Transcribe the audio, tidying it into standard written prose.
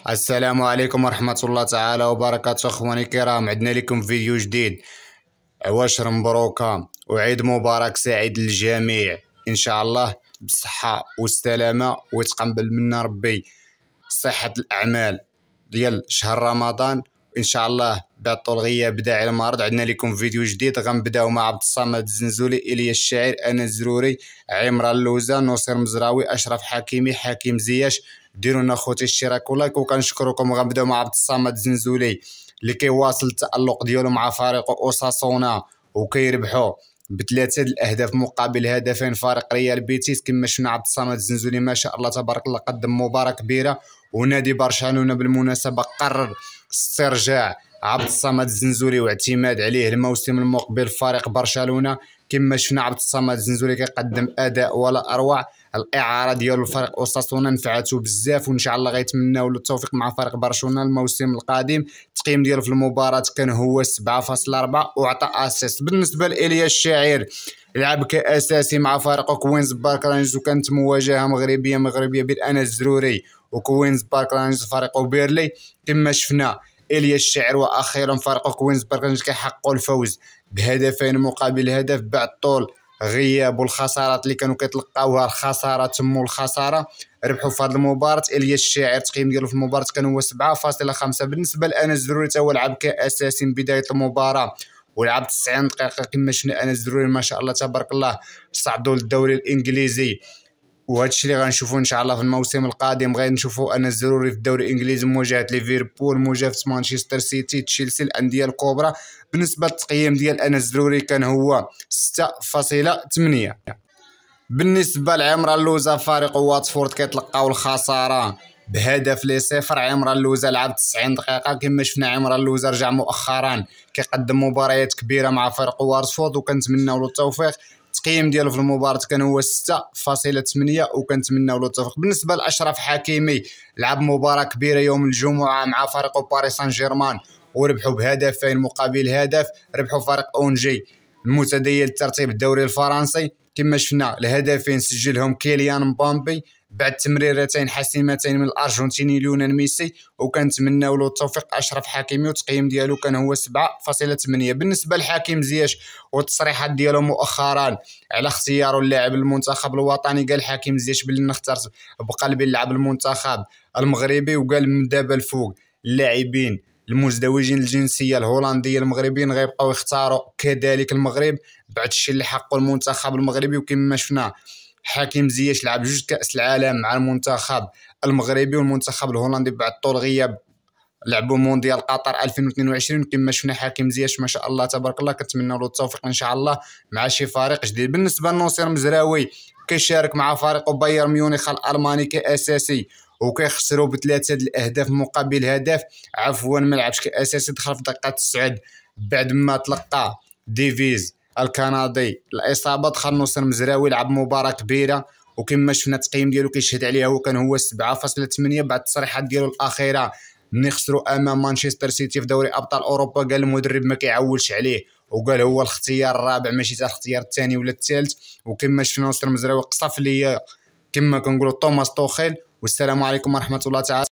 السلام عليكم ورحمة الله تعالى وبركاته. اخواني الكرام، عندنا لكم فيديو جديد. عواشر مبروكة وعيد مبارك سعيد للجميع، ان شاء الله بالصحة والسلامة، ويتقبل منا ربي صحة الاعمال ديال شهر رمضان ان شاء الله. بعد طول غياب داعي المرض، عندنا لكم فيديو جديد. غنبداو مع عبد الصمد الزنزولي، إلياس الشاعر، أنس الزروري، عمران اللوزة، نصير مزراوي، اشرف حكيمي، حكيم زياش. ديروا لنا خوتي اشتراك ولايك وكنشكركم. غنبداو مع عبد الصمد الزنزولي اللي كيواصل التألق ديالو مع فريق اوساسونا وكيربحوا بثلاثه الاهداف مقابل هدفين فريق ريال بيتيس. كما شفنا عبد الصمد الزنزولي ما شاء الله تبارك الله قدم مباراة كبيرة. ونادي برشلونة بالمناسبة قرر استرجاع عبد الصمد الزنزولي واعتماد عليه الموسم المقبل فريق برشلونة. كما شفنا عبد الصمد الزنزولي كيقدم اداء ولا اروع. الاعاره ديالو لفريق اوساسونا نفعته بزاف، وان شاء الله غيتمناو له التوفيق مع فريق برشلونة الموسم القادم. التقييم ديالو في المباراة كان هو 7.4 وعطى اسيست. بالنسبة لإلياس الشاعر، لعب كاساسي مع فريق كوينز بارك رانجز، وكانت مواجهة مغربية بين أنس الزروري وكوينز بارك رانجز فريق بيرلي. كما شفنا إلياس الشاعر واخيرا فريق كوينز بارك رانجز كيحققوا الفوز بهدفين مقابل هدف بعد طول غياب والخسارات اللي كانوا كيتلقاوها، الخساره تم الخساره. ربحوا في هذه المباراه. إلياس الشاعر التقييم ديالو في المباراه كان هو 7.5. بالنسبه لأنس الزروري تا هو لعب كاساسي من بدايه المباراه ولعب 90 دقيقه. كما شفنا أنس الزروري ما شاء الله تبارك الله صعدوا للدوري الانجليزي، وهذا الشيء اللي غنشوفوه ان شاء الله في الموسم القادم. غنشوفوا أنس الزروري في الدوري الانجليزي مواجهه ليفربول، مواجهه مانشستر سيتي، تشيلسي، الانديه الكبرى. بالنسبه للتقييم ديال أنس الزروري كان هو 6.8. بالنسبه لعمران اللوزة، فريق واتفورد كيتلقاو الخساره بهدف ل0. عمران اللوزة لعب 90 دقيقه. كما شفنا عمران اللوزة رجع مؤخرا كيقدم مباريات كبيره مع فريق واتفورد، وكنتمناو له التوفيق. التقييم ديالو في المباراة كان هو 6.8 وكنتمناو له التوفيق. بالنسبة لأشرف حكيمي، لعب مباراة كبيرة يوم الجمعة مع فريق باريس سان جيرمان وربحوا بهدفين مقابل هدف. ربحوا فريق اونجي المتديل الترتيب الدوري الفرنسي. كما شفنا الهدفين سجلهم كيليان مبامبي بعد تمريرتين حاسمتين من الارجنتيني ليونيل ميسي، وكنتمناو له التوفيق اشرف حكيمي، والتقييم ديالو كان هو 7.8. بالنسبه لحكيم زياش والتصريحات ديالو مؤخرا على اختياره اللاعب المنتخب الوطني، قال حكيم زياش بلي نختار بقلبي اللعب المنتخب المغربي، وقال من دابا الفوق اللاعبين المزدوجين الجنسيه الهولنديه المغربيين غيبقاو يختاروا كذلك المغرب بعد الشيء اللي حققوا المنتخب المغربي. وكما شفنا حكيم زياش لعب 2 كأس العالم مع المنتخب المغربي والمنتخب الهولندي بعد طول غياب لعبوا مونديال قطر 2022. كما شفنا حكيم زياش ما شاء الله تبارك الله كنتمنى له التوفيق ان شاء الله مع شي فريق جديد. بالنسبه لنصير مزراوي، كيشارك مع فريق بايرن ميونخ الالماني كاساسي وكيخسروا بثلاثه الاهداف مقابل هدف. عفوا ما لعبش كاساسي، دخل في دقيقه 9 بعد ما تلقى ديفيز الكندي الاصابه. دخل نصير مزراوي لعب مباراه كبيره، وكما شفنا التقييم ديالو كيشهد عليه هو كان هو 7.8 بعد التصريحات ديالو الاخيره ملي خسروا امام مانشستر سيتي في دوري ابطال اوروبا. قال المدرب ما كيعولش عليه، وقال هو الاختيار الرابع ماشي حتى الاختيار الثاني ولا الثالث. وكما شفنا نصير مزراوي قصف ليا كما كنقولوا توماس توخيل. والسلام عليكم ورحمه الله تعالى.